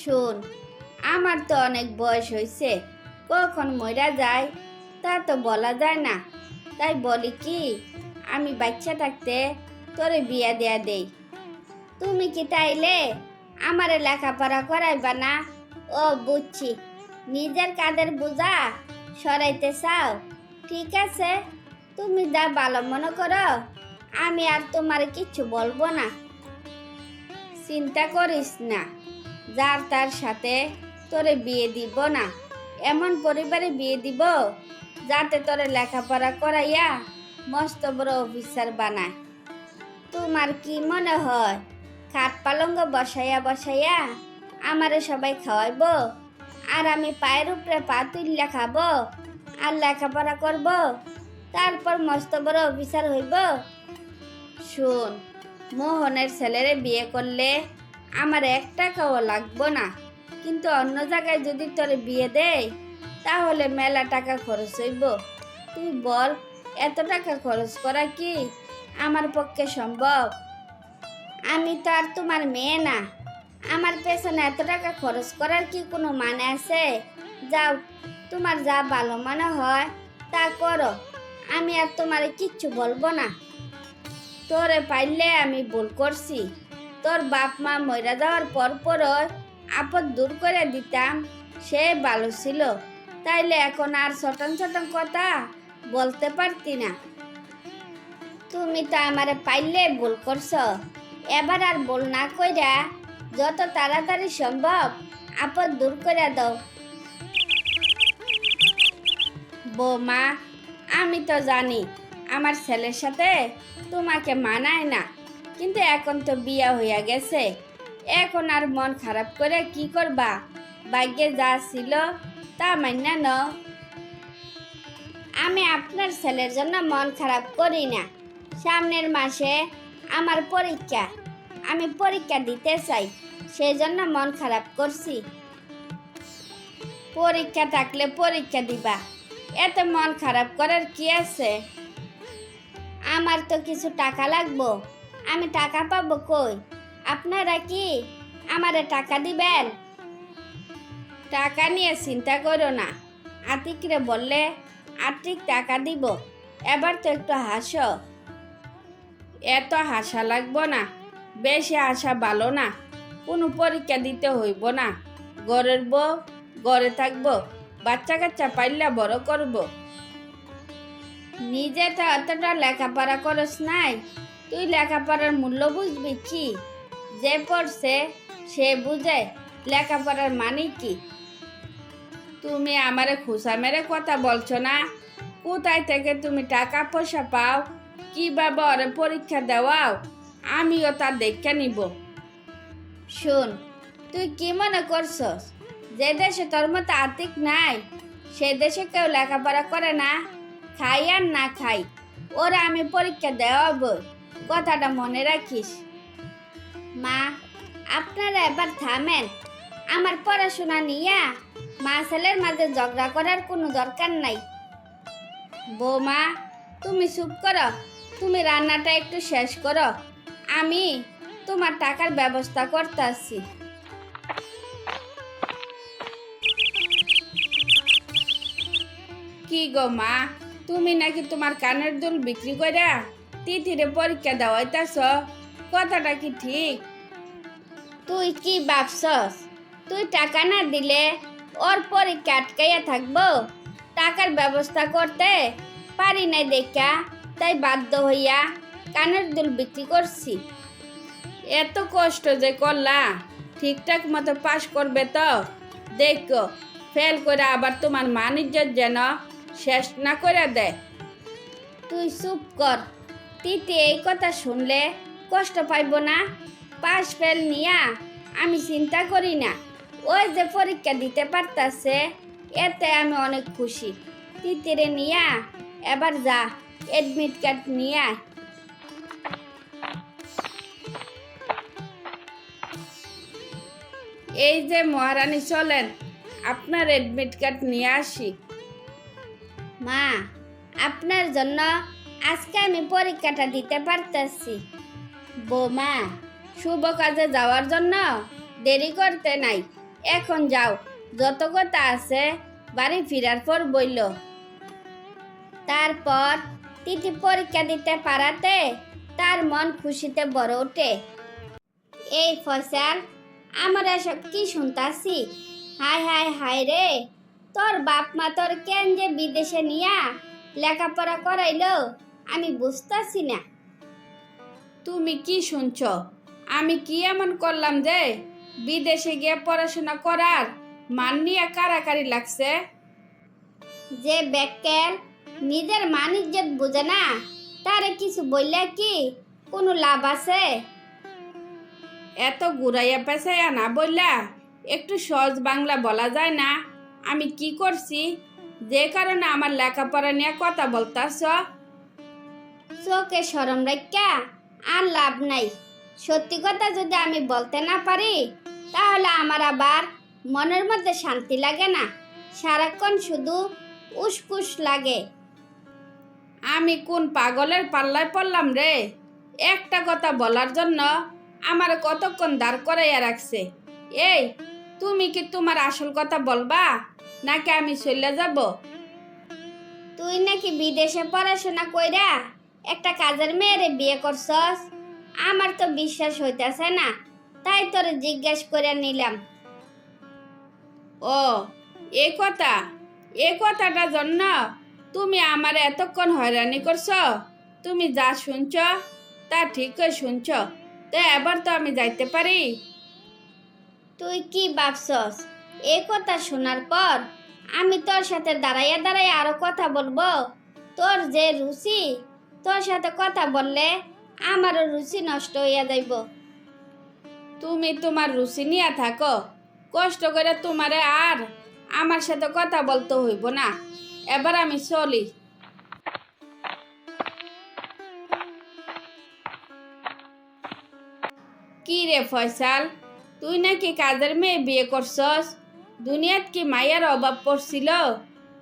শোন, আমার তো অনেক বয়স হয়েছে, কখন মইরা যায় তা তো বলা যায় না। তাই বলি কি, আমি বাচ্চা থাকতে তোরে বিয়া দেয়া দেই। তুমি কি তাইলে আমারে লেখাপড়া করাইবা না? ও বুঝছি, নিজের কাঁধের বোঝা সরাইতে চাও। ঠিক আছে, তুমি যা ভালো মনে করো, আমি আর তোমার কিচ্ছু বলবো না। চিন্তা করিস না, যার তার সাথে তোরে বিয়ে দিব না। এমন পরিবারে বিয়ে দিব যাতে তোরে লেখাপড়া করাইয়া মস্ত বড় অফিসার বানায়। তোমার কি মনে হয় খাট পালঙ্গ বসাইয়া বসাইয়া আমারে সবাই খাওয়াইব, আর আমি পায়ের উপরে পা তুললে খাবো আর লেখাপড়া করব, তারপর মস্ত বড় অফিসার হইব? শোন, মোহনের ছেলেরে বিয়ে করলে আমার 1 টাকাও লাগবো না, কিন্তু অন্য জায়গায় যদি তোরে বিয়ে দেয় তাহলে মেলা টাকা খরচ হইব। তুই বল, এত টাকা খরচ করা কি আমার পক্ষে সম্ভব? আমি তো আর তোমার মেয়ে না, আমার পেছনে এত টাকা খরচ করার কি কোনো মানে আছে? যাও, তোমার যা ভালো মনে হয় তা করো, আমি আর তোমারে কিচ্ছু বলবো না। তোরে পাইলে আমি ভুল করছি, তোর বাপ মা মইরা যাওয়ার পর আপদ দূর করে দিতাম, সে ভালো ছিল। তাইলে এখন আর ছোটন ছোটন কথা বলতে পারতি না। তুমি তো আমারে পাইলে ভুল করছো, এবার আর ভুল না কইরা যত তাড়াতাড়ি সম্ভব আপদ দূর করে দাও। বৌমা, আমি তো জানি আমার ছেলের সাথে তোমাকে মানায় না, কিন্তু এখন তো বিয়া হইয়া গেছে, এখন আর মন খারাপ করে কি করবা? ভাগ্যে যা ছিল তা মাইনা নাও। আমি আপনার ছেলের জন্য মন খারাপ করি না। সামনের মাসে আমার পরীক্ষা, আমি পরীক্ষা দিতে চাই, সেই জন্য মন খারাপ করছি। পরীক্ষা থাকলে পরীক্ষা দিবা, এত মন খারাপ করার কি আছে? আমার তো কিছু টাকা লাগবো, আমি টাকা পাবো কই? আপনারা কি আমারে টাকা দিবেন? টাকা নিয়ে চিন্তা করো না, আতিকরে বললে আতিক টাকা দিব। এবার তো একটু হাসো। এত হাসা লাগবো না, বেশি হাসা ভালো না। কোনো পরীক্ষা দিতে হইব না, ঘরের বউ ঘরে থাকবো, বাচ্চা কাচ্চা পাইলা বড় করব। নিজে তো অতটা লেখাপড়া করস নাই, তুই লেখাপড়ার মূল্য বুঝবি কি? যে পড়ছে সে বুঝে লেখাপড়ার মানে কি। তুমি আমারে খুশা মেরে কথা বলছো না? কোথায় থেকে তুমি টাকা পয়সা পাও, কিভাবে ওরে পরীক্ষা দেওয়াও, আমিও তা দেখে নিব। শোন, তুই কি মনে করছস যে দেশে তোর মতো আতিক নাই সে দেশে কেউ লেখাপড়া করে না? খাই আর না খাই, ওরা আমি পরীক্ষা দেওয়াবো, কথাটা মনে রাখিস। মা, আপনারা এবার থামেন। আমার পড়াশোনা নিয়ে মা ছেলের মাঝে ঝগড়া করার কোনো দরকার নাই। বৌমা, তুমি চুপ করো, তুমি রান্নাটা একটু শেষ করো, আমি তোমার টাকার ব্যবস্থা করতেছি। কি গো মা, তুমি নাকি তোমার কানের দুল বিক্রি কইরা তিথিরে পরীক্ষা দেওয়াইতাছ, কথাটা কি ঠিক? তুই কি ভাবছস তুই টাকা না দিলে ওর পরীক্ষা আটকাইয়া থাকবো? টাকার ব্যবস্থা করতে পারি নাই দেখা তাই বাধ্য হইয়া কানের দুল বিক্রি করছি। এত কষ্ট যে করলা, ঠিকঠাক মতো পাশ করবে তো? দেখো, ফেল করে আবার তোমার মান ইজ্জত যেন শেষ না করে দেয়। তুই চুপ কর, তিতি এই কথা শুনলে কষ্ট পাইব না? পাশ ফেল নিয়া আমি চিন্তা করি না, ওই যে পরীক্ষা দিতে পারতাছে এতে আমি অনেক খুশি। তিতিরে নিয়া এবার যা, এডমিট কার্ড নিয়ে। এই যে মহারানী, চলেন আপনার এডমিট কার্ড নিয়ে আসি। মা, আপনার জন্য আজকে আমি পরীক্ষাটা দিতে পারতেছি। বৌমা, শুভ কাজে যাওয়ার জন্য দেরি করতে নাই, এখন যাও, যত কথা আছে বাড়ি ফিরার পর বইল। তারপর তিথি পরীক্ষা দিতে পারাতে তার মন খুশিতে ভরে ওঠে। এই ফয়সাল, আমার এসব কি শুনতাছি? হায় হায় হায় রে, তোর বাপ মা তোর কেন যে বিদেশে নিয়া লেখাপড়া করাইলো আমি বুঝতাছি না। তুমি কি শুনছ? আমি কি এমন করলাম যে বিদেশে গিয়ে পড়াশোনা করার মান নিয়ে কারাকারি লাগছে? যে বেক্কেল নিজের মান ইজ্জত বুঝে না, তারে কিছু বললে কি কোনো লাভ আছে? এত ঘুরাইয়া পেঁচাইয়া না বললা একটু সহজ বাংলা বলা যায় না? আমি কি করছি যে কারণে আমার লেখাপড়া নিয়ে কথা বলতাছ? চোখে শরম রাখা আর লাভ নাই। সত্যি কথা যদি আমি বলতে না পারি তাহলে আমার আবার মনের মধ্যে শান্তি লাগে না, সারাক্ষণ শুধু উসকুস লাগে। আমি কোন পাগলের পাল্লায় পড়লাম রে? একটা কথা বলার জন্য আমার কতক্ষণ দাঁড় করাইয়া রাখছে। এই, তুমি কি তোমার আসল কথা বলবা নাকি আমি চলে যাব? তুই নাকি বিদেশে পড়াশোনা কইরা একটা কাজের মেয়েরে বিয়ে করছস। আমার তো বিশ্বাস হইতাছে না, তাই তোরে জিজ্ঞেস করে নিলাম। ও, এই কথাটার জন্য তুমি আমার এতক্ষণ হয়রানি করছো? তুমি যা শুনছ তা ঠিকই শুনছ, তো এবার তো আমি যাইতে পারি? তুই কি ভাবছস এই কথা শোনার পর আমি তোর সাথে দাঁড়াইয়া দাঁড়াইয়া আরো কথা বলবো? তোর যে রুচি, তোর সাথে কথা বললে আমারও রুচি নষ্ট হইয়া যাইব। তুমি তোমার রুচি নিয়ে থাকো, কষ্ট করে তোমারে আর আমার সাথে কথা বলতে হইব না। এবার আমি চলি। কি রে ফয়সাল, তুই নাকি কাজের মেয়ে বিয়ে করছস? দুনিয়াত কি মাইয়ার অভাব পড়ছিল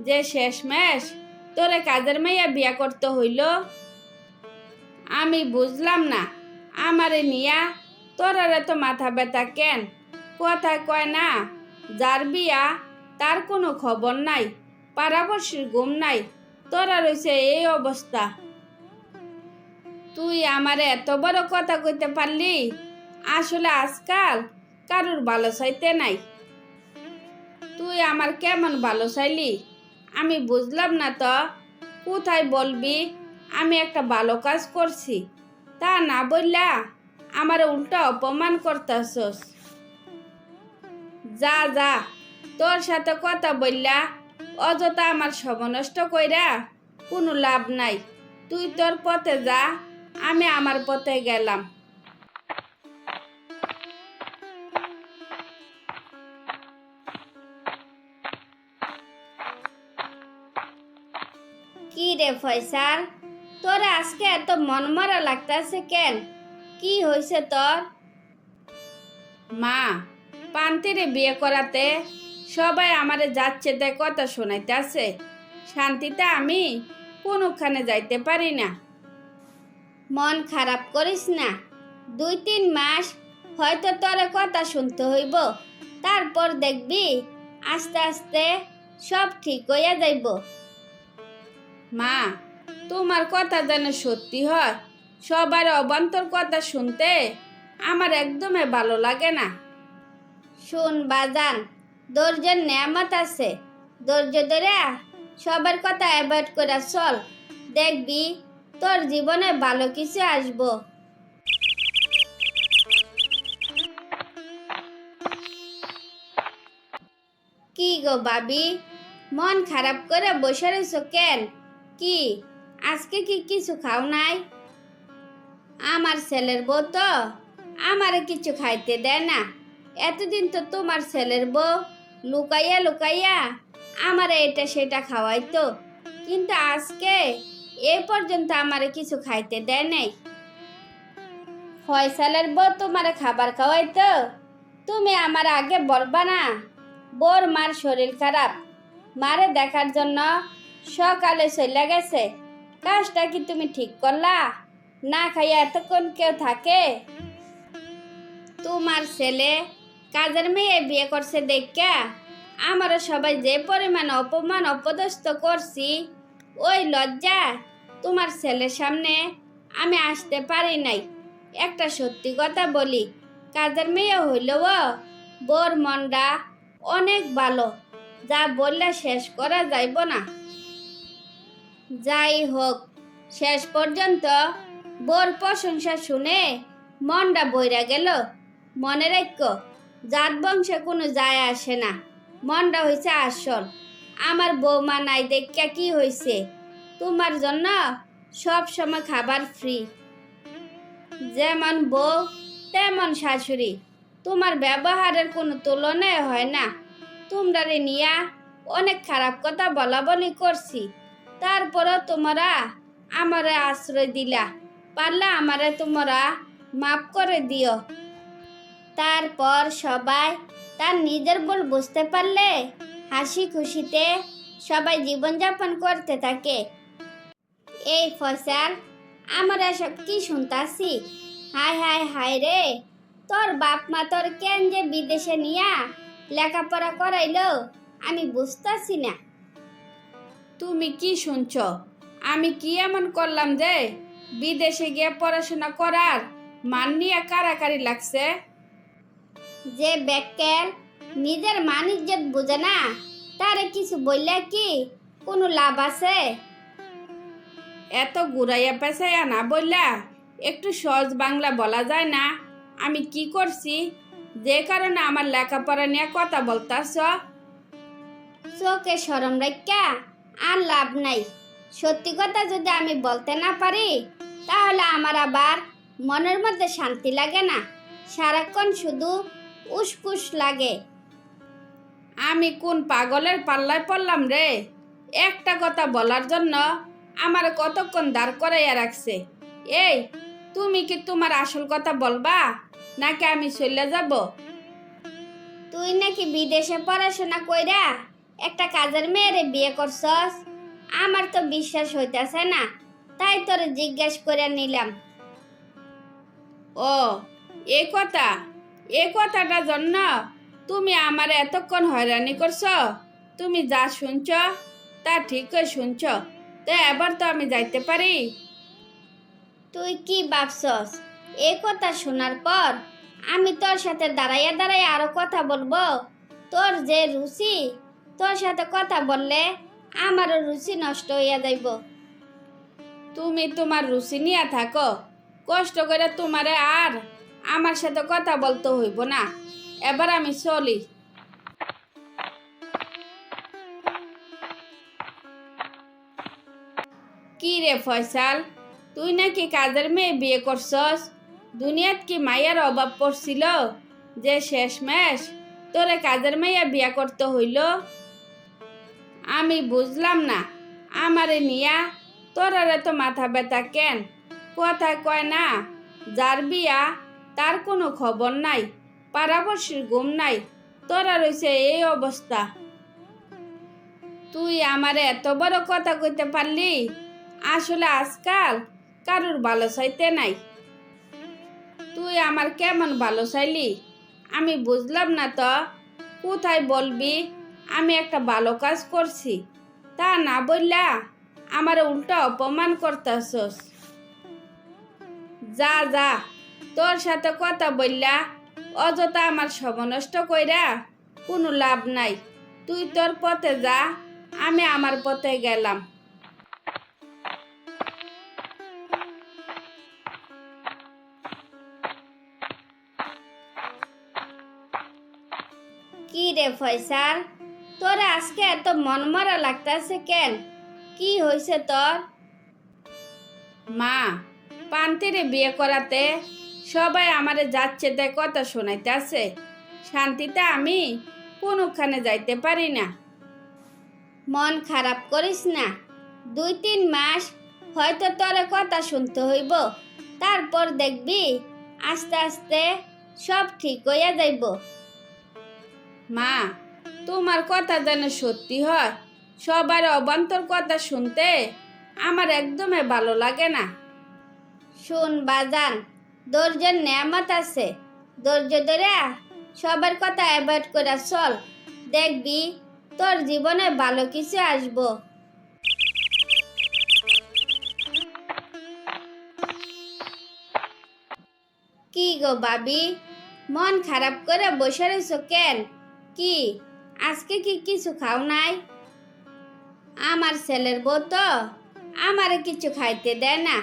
যে শেষমেশ তোরে কাজের মেয়ে বিয়া করতে হইল? আমি বুঝলাম না, আমারে নিয়া তোরার এত মাথা ব্যথা কেন? কথা কয় না, যার বিয়া তার কোনো খবর নাই, পাড়াপড়শির ঘুম নাই, তোরা রইছে এই অবস্থা। তুই আমারে এত বড় কথা কইতে পারলি? আসলে আজকাল কারুর ভালো চাইতে নাই। তুই আমার কেমন ভালো চাইলি আমি বুঝলাম না তো। কোথায় বলবি আমি একটা ভালো কাজ করছি, তা না বললা আমার উল্টা অপমান করতেছস। যা যা, তোর সাথে কথা বললা অযথা আমার সময় নষ্ট কইরা কোনো লাভ নাই। তুই তোর পথে যা, আমি আমার পথে গেলাম। কি রে ফয়সাল, তোর আজকে এত মনমরা লাগতেছে কেন? কি হয়েছে তোর? মা, পান্তিরে বিয়ে করাতে সবাই আমারে যাচ্ছে তাই কথা শোনাইতেছে, শান্তিতে আমি কোনোখানে যাইতে পারি না। মন খারাপ করিস না, 2-3 মাস হয়তো তোর কথা শুনতে হইব, তারপর দেখবি আস্তে আস্তে সব ঠিক হইয়া যাইব। মা, তোমার কথা যেন সত্যি হয়, সবার অবান্তর কথা শুনতে আমার একদমই ভালো লাগে না। শুন বাজান, ধৈর্যের নেয়ামত আছে, ধৈর্য ধরে সবার কথা অ্যাভয়েড করে চল, দেখবি তোর জীবনে ভালো কিছু আসবো। কি গো ভাবি, মন খারাপ করে বসে রইছো কেন? কি আজকে কি কিছু খাও নাই? আমার ছেলের বউ তো আমারে কিছু খাইতে দেয় না। এতদিন তো তোমার ছেলের বউ লুকাইয়া লুকাইয়া আমারে এটা সেটা খাওয়াইতো, কিন্তু আজকে এ পর্যন্ত আমারে কিছু খাইতে দেয় নাই। ফয়সালের বউ তোমারে খাবার খাওয়াইতো, তুমি আমার আগে বলবা না? বোর মার শরীর খারাপ, মারে দেখার জন্য সকালে চলে গেছে, কাজটা কি তুমি ঠিক করলা? না খাইয়া এতক্ষণ কেউ থাকে? তোমার ছেলে কাজের মেয়ে বিয়ে করছে দেখা আমারও সবাই যে পরিমাণ অপমান অপদস্থ করছি, ওই লজ্জা তোমার ছেলের সামনে আমি আসতে পারি নাই। একটা সত্যি কথা বলি, কাজের মেয়ে হইলেও বোর মনটা অনেক ভালো, যা বললে শেষ করা যাইব না। যাই হোক, শেষ পর্যন্ত বোর প্রশংসা শুনে মনটা বইরা গেল। মনে রাখো, জাত বংশে কোনো যায় আসে না, মনটা হয়েছে আসল। আমার বৌমা নাই দেখা কি হয়েছে, তোমার জন্য সব সময় খাবার ফ্রি। যেমন বউ তেমন শাশুড়ি, তোমার ব্যবহারের কোনো তুলনাই হয় না। তোমরা নিয়া অনেক খারাপ কথা বলা বলি করছি, তারপরও তোমরা আমারে আশ্রয় দিলা। পারলে আমারে তোমরা মাফ করে দিও। তারপর সবাই তার নিজের ভুল বুঝতে পারলে হাসি খুশিতে সবাই জীবনযাপন করতে থাকে। এই ফয়সাল, আমরা এসব কি শুনতাছি? হায় হায় হায় রে, তোর বাপ মা তোর কেন যে বিদেশে নিয়া লেখাপড়া করাইলো আমি বুঝতাছি না। তুমি কি শুনছ? আমি কি এমন করলাম যে বিদেশে গিয়ে পড়াশোনা করার মান নিয়ে কারাকারি লাগছে? যে বেক্কেল নিজের মান ইজ্জত বুঝে না, তারে কিছু বললে কি কোনো লাভ আছে? এত ঘুরাইয়া পেঁচাইয়া না বললা একটু সহজ বাংলা বলা যায় না? আমি কি করছি যে কারণে আমার লেখাপড়া নিয়ে কথা বলতাছ? চোখে শরম রাখা আর লাভ নাই। সত্যি কথা যদি আমি বলতে না পারি, তাহলে আমার আবার মনের মধ্যে শান্তি লাগে না, সারাক্ষণ শুধু উসকুস লাগে। আমি কোন পাগলের পাল্লায় পড়লাম রে? একটা কথা বলার জন্য আমার কতক্ষণ দাঁড় করাইয়া রাখছে। এই, তুমি কি তোমার আসল কথা বলবা নাকি আমি চলে যাব? তুই নাকি বিদেশে পড়াশোনা কইরা একটা কাজের মেয়েরে বিয়ে করছস, আমার তো বিশ্বাস হইতাছে না, তাই তোরে জিজ্ঞেস করে নিলাম। ও, এই কথাটার জন্য তুমি আমার এতক্ষণ হয়রানি করছ? তুমি যা শুনছ তা ঠিকই শুনছ। তো এবার তো আমি যাইতে পারি? তুই কি ভাবছস এই কথা শোনার পর আমি তোর সাথে দাঁড়াইয়া দাঁড়াইয়া আরো কথা বলবো? তোর যে রুচি, তোর সাথে কথা বললে আমারও রুচি নষ্ট হইয়া যাইব। তুমি তোমার রুচি নিয়ে থাকো, কষ্ট করে তোমারে আর আমার সাথে কথা বলতে হইব না। এবার আমি চলি। কি রে ফয়সাল, তুই নাকি কাজের মেয়ে বিয়ে করছস? দুনিয়াত কি মায়ের অভাব পড়ছিল যে শেষমেশ তোরে কাজের মেয়ে বিয়ে করতে হইল? আমি বুঝলাম না, আমারে নিয়া তোরারে তো মাথা ব্যথা কেন? কথা কয় না, যার বিয়া তার কোনো খবর নাই, পাড়াপড়শির ঘুম নাই, তোরা রইছে এই অবস্থা। তুই আমারে এত বড় কথা কইতে পারলি? আসলে আজকাল কারুর ভালো চাইতে নাই। তুই আমার কেমন ভালো চাইলি আমি বুঝলাম না তো। কোথায় বলবি আমি একটা ভালো কাজ করছি, তা না বললা আমার উল্টা অপমান করতেছস। যা যা, তোর সাথে কথা বললা অযথা আমার সময় নষ্ট কইরা কোনো লাভ নাই। তুই তোর পথে যা, আমি আমার পথে গেলাম। কি রে ফয়সাল, তোর আজকে এত মনমরা লাগতাছে কেন? কি হয়েছে তোর? মা, পান্তিরে বিয়ে করাতে সবাই আমারে যাচ্ছে তাই কথা শোনাইতেছে, শান্তিতে আমি কোনোখানে যাইতে পারি না। মন খারাপ করিস না, 2-3 মাস হয়তো তোর কথা শুনতে হইব, তারপর দেখবি আস্তে আস্তে সব ঠিক হইয়া যাইব। মা, তোমার কথা যেন সত্যি হয়, সবার অবান্তর কথা শুনতে আমার একদমই ভালো লাগে না। শুন বাজান, ধৈর্যের নেয়ামত আছে, ধৈর্য ধরে সবার কথা অ্যাভয়েড করে চল, দেখবি তোর জীবনে ভালো কিছু আসবো। কি গো ভাবি, মন খারাপ করে বসে রইছো কেন? কি আজকে কি কিছু খাও নাই? আমার ছেলের বউ তো আমারে কিছু খাইতে দেয় না।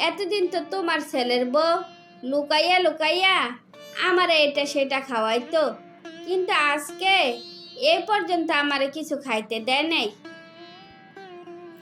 এতদিন তো তোমার ছেলের বউ লুকাইয়া লুকাইয়া আমারে এটা সেটা খাওয়াইতো, কিন্তু আজকে এ পর্যন্ত আমারে কিছু খাইতে দেয় নাই।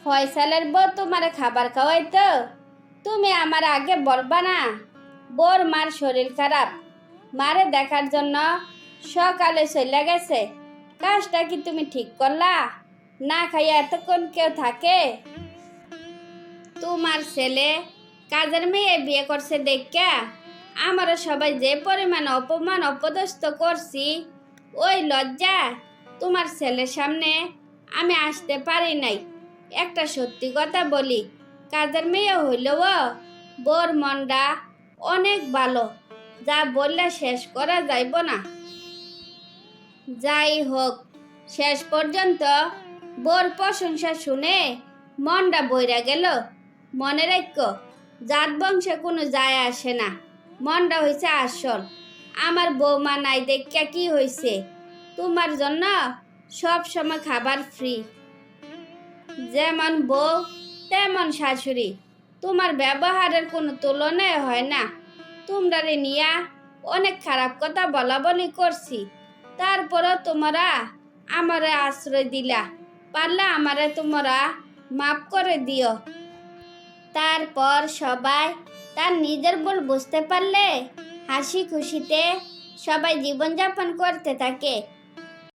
ফয়সালের বউ তোমারে খাবার খাওয়াইতো, তুমি আমার আগে বলবা না? বোর মার শরীর খারাপ, মারে দেখার জন্য সকালে চলে গেছে। কাজটা কি তুমি ঠিক করলা? না খাইয়া এতক্ষণ কেউ থাকে? তোমার ছেলে কাজের মেয়ে বিয়ে করছে দেখা আমারও সবাই যে পরিমাণ অপমান অপদস্থ করছি, ওই লজ্জা তোমার ছেলের সামনে আমি আসতে পারি নাই। একটা সত্যি কথা বলি, কাজের মেয়ে হইলেও বোর মনটা অনেক ভালো, যা বললে শেষ করা যাইব না। যাই হোক, শেষ পর্যন্ত বোর প্রশংসা শুনে মনটা বইরা গেল। মনে রাখো, জাত বংশে কোনো যায় আসে না, মনটা হয়েছে আসল। আমার বৌমা নাই দেখা কি হয়েছে, তোমার জন্য সব সময় খাবার ফ্রি। যেমন বউ তেমন শাশুড়ি, তোমার ব্যবহারের কোনো তুলনায় হয় না। তোমরা নিয়া অনেক খারাপ কথা বলা বলি করছি, তারপরও তোমরা আমারে আশ্রয় দিলা। পারলে আমারে তোমরা মাফ করে দিও। তারপর সবাই তার নিজের ভুল বুঝতে পারলে হাসি খুশিতে সবাই জীবনযাপন করতে থাকে।